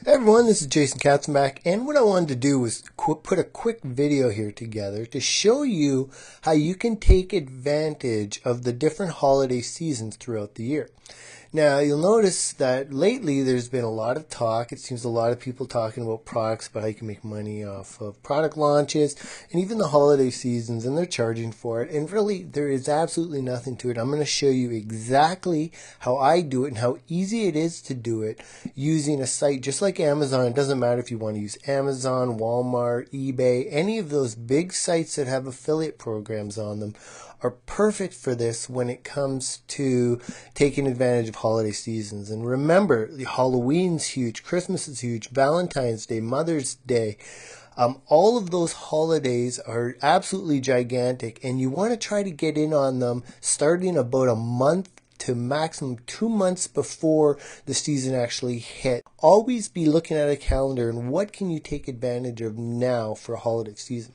Hey everyone, this is Jason Katzenbach, and what I wanted to do was put a quick video here together to show you how you can take advantage of the different holiday seasons throughout the year. Now, you'll notice that lately there's been a lot of talk. It seems a lot of people talking about products, about how you can make money off of product launches and even the holiday seasons, and they're charging for it. And really, there is absolutely nothing to it. I'm going to show you exactly how I do it and how easy it is to do it using a site just like Amazon. It doesn't matter if you want to use Amazon, Walmart, eBay, any of those big sites that have affiliate programs on them are perfect for this when it comes to taking advantage of holiday seasons. And remember, Halloween's huge, Christmas is huge, Valentine's Day, Mother's Day. All of those holidays are absolutely gigantic, and you want to try to get in on them starting about a month to maximum 2 months before the season actually hit. Always be looking at a calendar and what can you take advantage of now for a holiday season.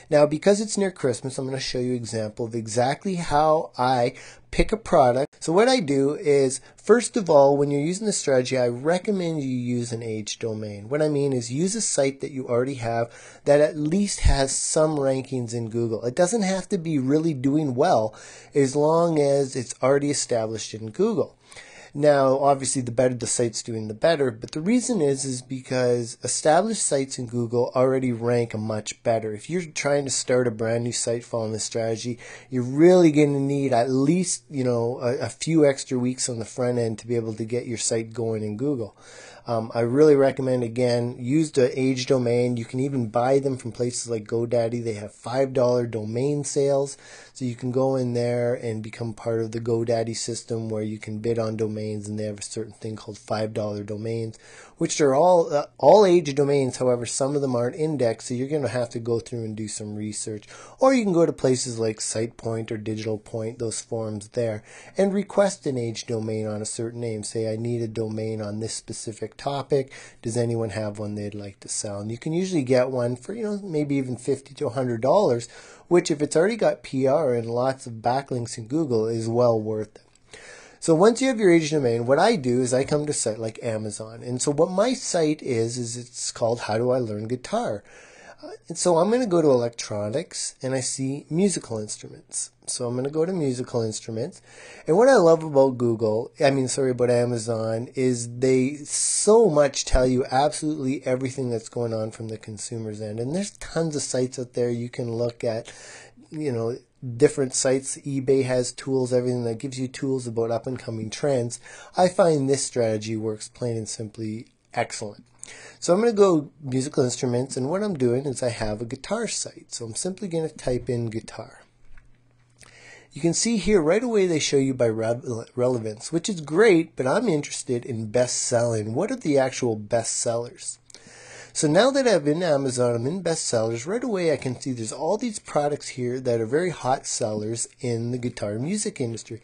Now, because it's near Christmas, I'm going to show you an example of exactly how I pick a product. So what I do is, first of all, when you're using this strategy, I recommend you use an age domain. What I mean is use a site that you already have that at least has some rankings in Google. It doesn't have to be really doing well as long as it's already established in Google. Now, obviously, the better the site's doing, the better. But the reason is because established sites in Google already rank much better. If you're trying to start a brand new site following this strategy, you're really going to need at least, a few extra weeks on the front end to be able to get your site going in Google. I really recommend, again, use the age domain. You can even buy them from places like GoDaddy. They have $5 domain sales. So you can go in there and become part of the GoDaddy system where you can bid on domains, and they have a certain thing called $5 domains, which are all age domains. However, some of them aren't indexed, so you're going to have to go through and do some research. Or you can go to places like SitePoint or DigitalPoint, those forums there, and request an age domain on a certain name. Say, I need a domain on this specific topic. Does anyone have one they'd like to sell? And you can usually get one for, maybe even $50 to $100, which if it's already got PR and lots of backlinks in Google is well worth it. So once you have your age domain, what I do is I come to a site like Amazon. And so what my site is it's called How Do I Learn Guitar? And so I'm going to go to electronics and I see musical instruments. So I'm going to go to musical instruments. And what I love about about Amazon is they so much tell you absolutely everything that's going on from the consumer's end. And there's tons of sites out there you can look at, different sites. eBay has tools, everything that gives you tools about up and coming trends. I find this strategy works plain and simply excellent. So I'm going to go musical instruments, and what I'm doing is I have a guitar site. So I'm simply going to type in guitar. You can see here right away they show you by relevance, which is great, but I'm interested in best selling. What are the actual best sellers? So now that I'm in Amazon, I'm in bestsellers, right away I can see there's all these products here that are very hot sellers in the guitar music industry.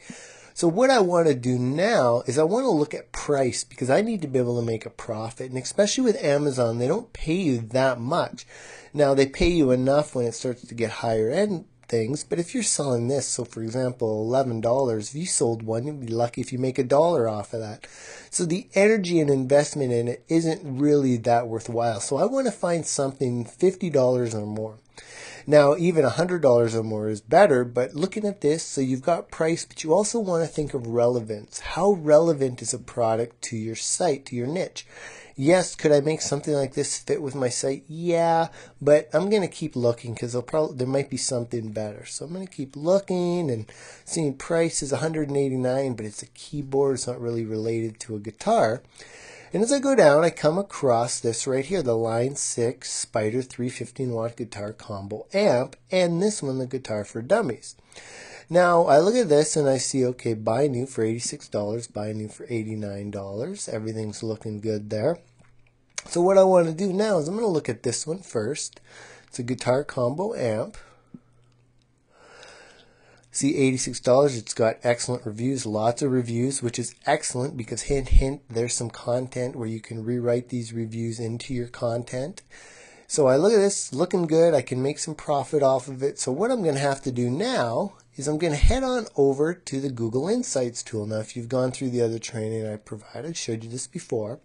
So what I want to do now is I want to look at price, because I need to be able to make a profit. And especially with Amazon, they don't pay you that much. Now, they pay you enough when it starts to get higher end things, but if you're selling this, so for example, $11, if you sold one, you'd be lucky if you make $1 off of that. So the energy and investment in it isn't really that worthwhile. So I want to find something $50 or more. Now, even $100 or more is better, but looking at this, so you've got price, but you also want to think of relevance. How relevant is a product to your site, to your niche? Yes, could I make something like this fit with my site? Yeah, but I'm going to keep looking because there might be something better. So I'm going to keep looking and seeing price is $189, but it's a keyboard. It's not really related to a guitar. And as I go down, I come across this right here, the Line 6 Spider 315-watt guitar combo amp, and this one, the Guitar for Dummies. Now, I look at this and I see, okay, buy new for $86, buy new for $89. Everything's looking good there. So what I want to do now is I'm going to look at this one first. It's a guitar combo amp. See, $86. It's got excellent reviews, lots of reviews, which is excellent because hint, hint, there's some content where you can rewrite these reviews into your content. So I look at this, looking good. I can make some profit off of it. So what I'm going to have to do now is I'm going to head on over to the Google Insights tool. Now, if you've gone through the other training I provided, showed you this before.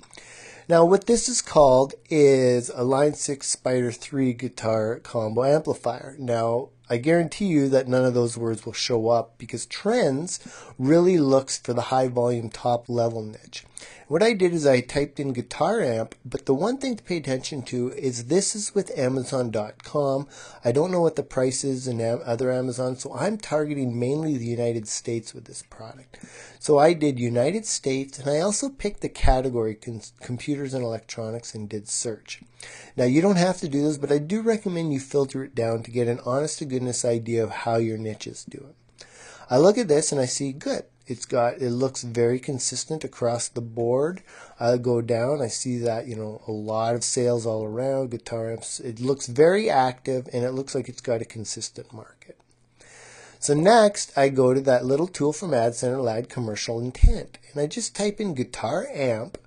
Now what this is called is a Line 6 Spider 3 guitar combo amplifier. Now I guarantee you that none of those words will show up because Trends really looks for the high volume top level niche. What I did is I typed in guitar amp, but the one thing to pay attention to is this is with Amazon.com. I don't know what the price is in other Amazon, so I'm targeting mainly the United States with this product. So I did United States, and I also picked the category computers and electronics and did search. Now you don't have to do this, but I do recommend you filter it down to get an honest to goodness idea of how your niche is doing. I look at this and I see good. It looks very consistent across the board. I go down, I see that, a lot of sales all around, guitar amps. It looks very active and it looks like it's got a consistent market. So next, I go to that little tool from Ad Center, Add Commercial Intent. And I just type in guitar amp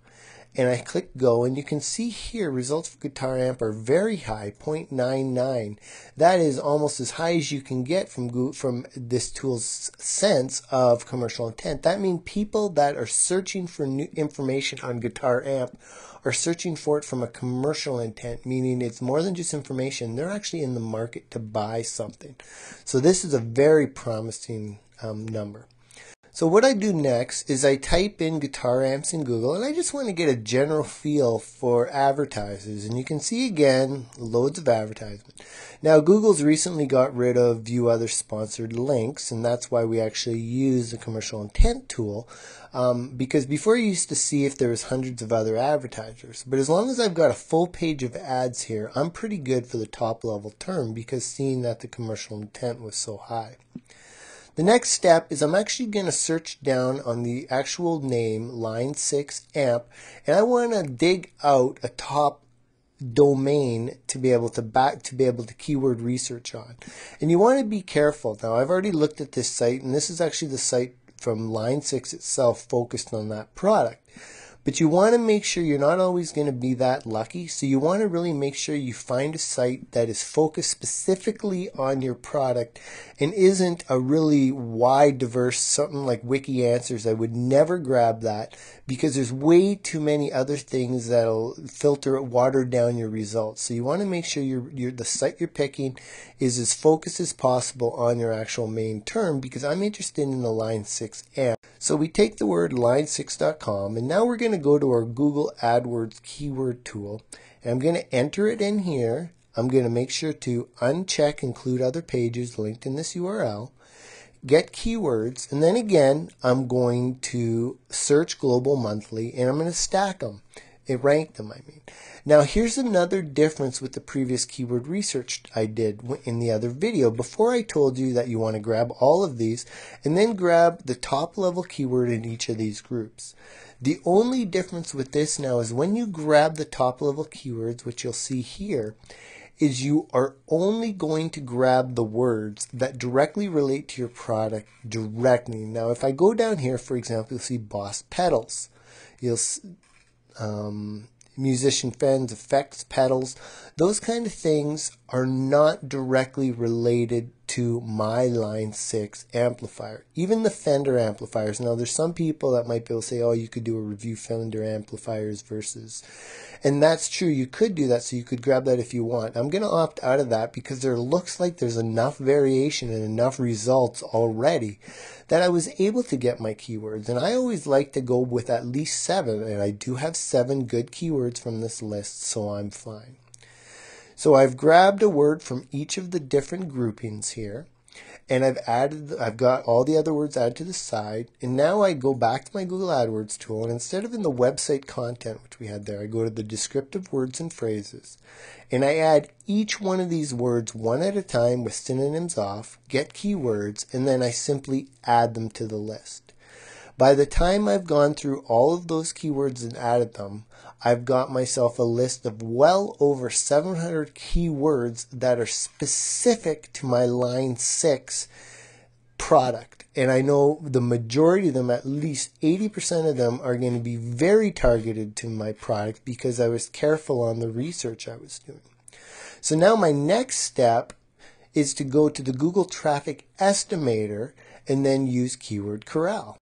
and I click go, and you can see here results for guitar amp are very high, 0.99. That is almost as high as you can get from this tool's sense of commercial intent. That means people that are searching for new information on guitar amp are searching for it from a commercial intent, meaning it's more than just information. They're actually in the market to buy something. So this is a very promising number. So what I do next is I type in guitar amps in Google, and I just want to get a general feel for advertisers. And you can see again, loads of advertisement. Now Google's recently got rid of view other sponsored links, and that's why we actually use the commercial intent tool, because before you used to see if there was hundreds of other advertisers. But as long as I've got a full page of ads here, I'm pretty good for the top level term because seeing that the commercial intent was so high. The next step is I'm actually going to search down on the actual name, Line 6 amp, and I want to dig out a top domain to be able to keyword research on. And you want to be careful. Now I've already looked at this site, and this is actually the site from Line 6 itself focused on that product. But you want to make sure you're not always going to be that lucky. So you want to really make sure you find a site that is focused specifically on your product and isn't a really wide, diverse, something like Wiki Answers. I would never grab that because there's way too many other things that'll water down your results. So you want to make sure the site you're picking is as focused as possible on your actual main term, because I'm interested in the Line 6 amp. So we take the word line6.com, and now we're going to go to our Google AdWords keyword tool, and I'm going to enter it in here. I'm going to make sure to uncheck include other pages linked in this URL, get keywords, and then again I'm going to search global monthly, and I'm going to stack them. Rank them, I mean. Now here's another difference with the previous keyword research I did in the other video. Before I told you that you want to grab all of these and then grab the top level keyword in each of these groups. The only difference with this now is when you grab the top level keywords, which you'll see here, is you are only going to grab the words that directly relate to your product directly. Now if I go down here, for example, you'll see Boss Pedals. You'll musician fans, effects, pedals, those kind of things are not directly related to my Line 6 amplifier. Even the Fender amplifiers. Now there's some people that might be able to say, oh, you could do a review Fender amplifiers versus, and that's true, you could do that, so you could grab that if you want. I'm going to opt out of that because there looks like there's enough variation and enough results already that I was able to get my keywords. And I always like to go with at least 7, and I do have 7 good keywords from this list, so I'm fine. So I've grabbed a word from each of the different groupings here, and I've got all the other words added to the side, and now I go back to my Google AdWords tool, and instead of in the website content, which we had there, I go to the descriptive words and phrases, and I add each one of these words one at a time with synonyms off, get keywords, and then I simply add them to the list. By the time I've gone through all of those keywords and added them, I've got myself a list of well over 700 keywords that are specific to my Line 6 product. And I know the majority of them, at least 80% of them, are going to be very targeted to my product because I was careful on the research I was doing. So now my next step is to go to the Google Traffic Estimator and then use Keyword Corral.